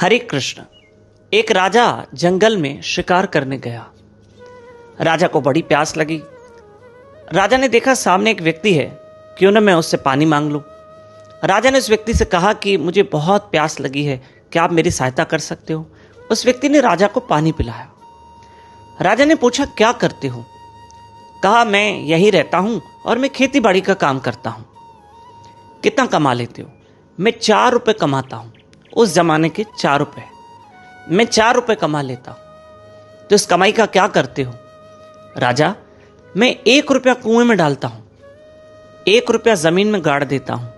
हरे कृष्ण। एक राजा जंगल में शिकार करने गया। राजा को बड़ी प्यास लगी। राजा ने देखा सामने एक व्यक्ति है, क्यों न मैं उससे पानी मांग लूं। राजा ने उस व्यक्ति से कहा कि मुझे बहुत प्यास लगी है, क्या आप मेरी सहायता कर सकते हो। उस व्यक्ति ने राजा को पानी पिलाया। राजा ने पूछा, क्या करते हो। कहा, मैं यहीं रहता हूं और मैं खेती बाड़ी का काम करता हूं। कितना कमा लेते हो। मैं 4 रुपए कमाता हूं। उस जमाने के 4 रुपए। मैं 4 रुपए कमा लेता हूं। तो इस कमाई का क्या करते हो। राजा, मैं 1 रुपया कुएं में डालता हूं, 1 रुपया जमीन में गाड़ देता हूं,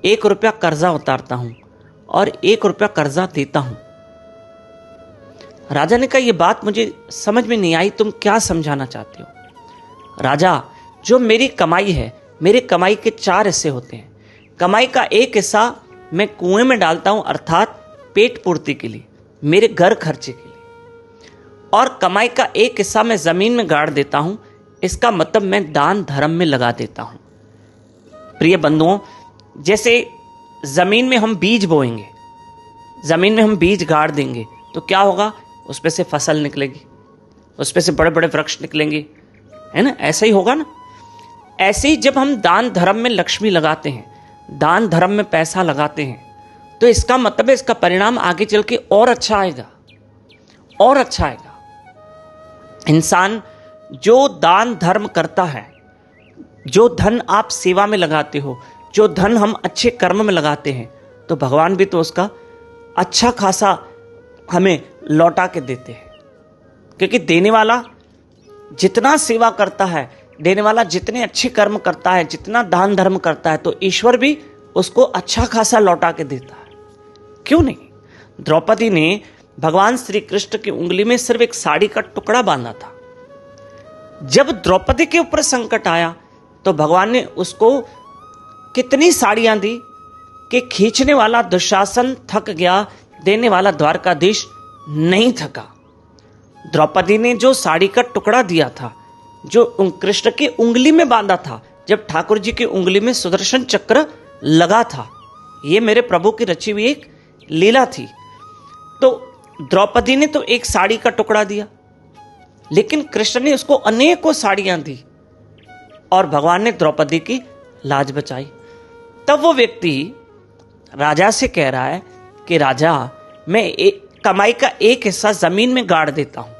1 रुपया कर्जा उतारता हूं और 1 रुपया कर्जा देता हूं। राजा ने कहा, यह बात मुझे समझ में नहीं आई, तुम क्या समझाना चाहते हो। राजा, जो मेरी कमाई है, मेरे कमाई के 4 हिस्से होते हैं। कमाई का 1 हिस्सा मैं कुएं में डालता हूं, अर्थात पेट पूर्ति के लिए, मेरे घर खर्चे के लिए, और कमाई का 1 हिस्सा मैं जमीन में गाड़ देता हूं। इसका मतलब मैं दान धर्म में लगा देता हूं। प्रिय बंधुओं, जैसे जमीन में हम बीज बोएंगे, जमीन में हम बीज गाड़ देंगे तो क्या होगा, उसपे से फसल निकलेगी, उसपे से बड़े बड़े वृक्ष निकलेंगे, है ना। ऐसा ही होगा ना। ऐसे ही जब हम दान धर्म में लक्ष्मी लगाते हैं, दान धर्म में पैसा लगाते हैं, तो इसका मतलब है इसका परिणाम आगे चल के और अच्छा आएगा, और अच्छा आएगा। इंसान जो दान धर्म करता है, जो धन आप सेवा में लगाते हो, जो धन हम अच्छे कर्म में लगाते हैं, तो भगवान भी तो उसका अच्छा खासा हमें लौटा के देते हैं। क्योंकि देने वाला जितना सेवा करता है, देने वाला जितने अच्छे कर्म करता है, जितना दान धर्म करता है, तो ईश्वर भी उसको अच्छा खासा लौटा के देता है। क्यों नहीं। द्रौपदी ने भगवान श्री कृष्ण की उंगली में सिर्फ एक साड़ी का टुकड़ा बांधा था। जब द्रौपदी के ऊपर संकट आया तो भगवान ने उसको कितनी साड़ियां दी कि खींचने वाला दुशासन थक गया, देने वाला द्वारकाधीश नहीं थका। द्रौपदी ने जो साड़ी का टुकड़ा दिया था, जो कृष्ण की उंगली में बांधा था, जब ठाकुर जी की उंगली में सुदर्शन चक्र लगा था, यह मेरे प्रभु की रची हुई एक लीला थी। तो द्रौपदी ने तो एक साड़ी का टुकड़ा दिया, लेकिन कृष्ण ने उसको अनेकों साड़ियां दी और भगवान ने द्रौपदी की लाज बचाई। तब वो व्यक्ति राजा से कह रहा है कि राजा, मैं कमाई का 1 हिस्सा जमीन में गाड़ देता हूं,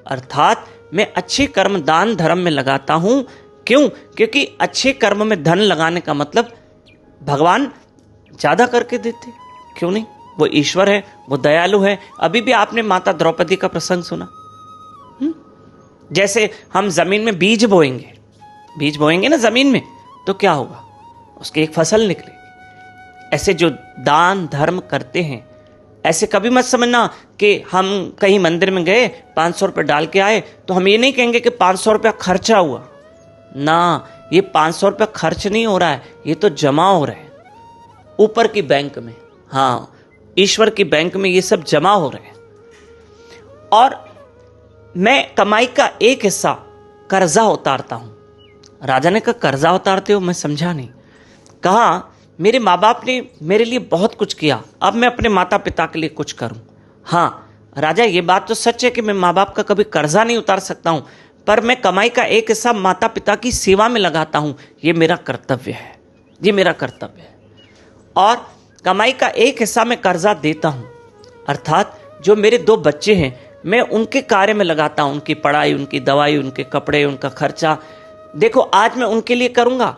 अर्थात मैं अच्छे कर्म दान धर्म में लगाता हूं। क्यों। क्योंकि अच्छे कर्म में धन लगाने का मतलब भगवान ज्यादा करके देते। क्यों नहीं। वो ईश्वर है, वो दयालु है। अभी भी आपने माता द्रौपदी का प्रसंग सुना। जैसे हम जमीन में बीज बोएंगे ना जमीन में, तो क्या होगा, उसकी एक फसल निकलेगी। ऐसे जो दान धर्म करते हैं, ऐसे कभी मत समझना कि हम कहीं मंदिर में गए, 500 रुपये डाल के आए, तो हम ये नहीं कहेंगे कि 500 रुपया खर्चा हुआ ना। ये 500 रुपया खर्च नहीं हो रहा है, ये तो जमा हो रहा है ऊपर की बैंक में। हाँ, ईश्वर की बैंक में ये सब जमा हो रहे हैं। और मैं कमाई का 1 हिस्सा कर्जा उतारता हूं। राजा ने कहा, कर्जा उतारते हो। मैं समझा नहीं। कहा, मेरे माँ बाप ने मेरे लिए बहुत कुछ किया, अब मैं अपने माता पिता के लिए कुछ करूं। हाँ राजा, ये बात तो सच है कि मैं माँ बाप का कभी कर्जा नहीं उतार सकता हूं, पर मैं कमाई का 1 हिस्सा माता पिता की सेवा में लगाता हूं। ये मेरा कर्तव्य है, ये मेरा कर्तव्य है। और कमाई का 1 हिस्सा मैं कर्जा देता हूं, अर्थात जो मेरे 2 बच्चे हैं, मैं उनके कार्य में लगाता हूं, उनकी पढ़ाई, उनकी दवाई, उनके कपड़े, उनका खर्चा। देखो, आज मैं उनके लिए करूंगा,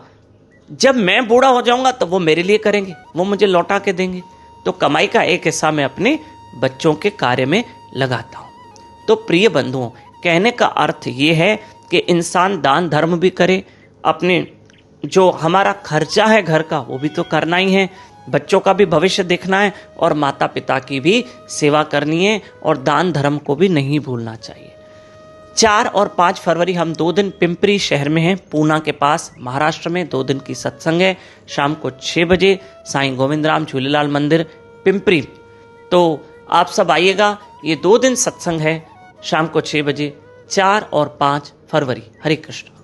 जब मैं बूढ़ा हो जाऊंगा तो वो मेरे लिए करेंगे, वो मुझे लौटा के देंगे। तो कमाई का 1 हिस्सा मैं अपने बच्चों के कार्य में लगाता हूं। तो प्रिय बंधुओं, कहने का अर्थ ये है कि इंसान दान धर्म भी करे, अपने जो हमारा खर्चा है घर का वो भी तो करना ही है, बच्चों का भी भविष्य देखना है, और माता पिता की भी सेवा करनी है, और दान धर्म को भी नहीं भूलना चाहिए। 4 और 5 फरवरी हम 2 दिन पिंपरी शहर में हैं, पूना के पास, महाराष्ट्र में। 2 दिन की सत्संग है, शाम को 6 बजे, साईं गोविंदराम झूलेलाल मंदिर पिंपरी। तो आप सब आइएगा। ये 2 दिन सत्संग है, शाम को 6 बजे, 4 और 5 फरवरी। हरे कृष्ण।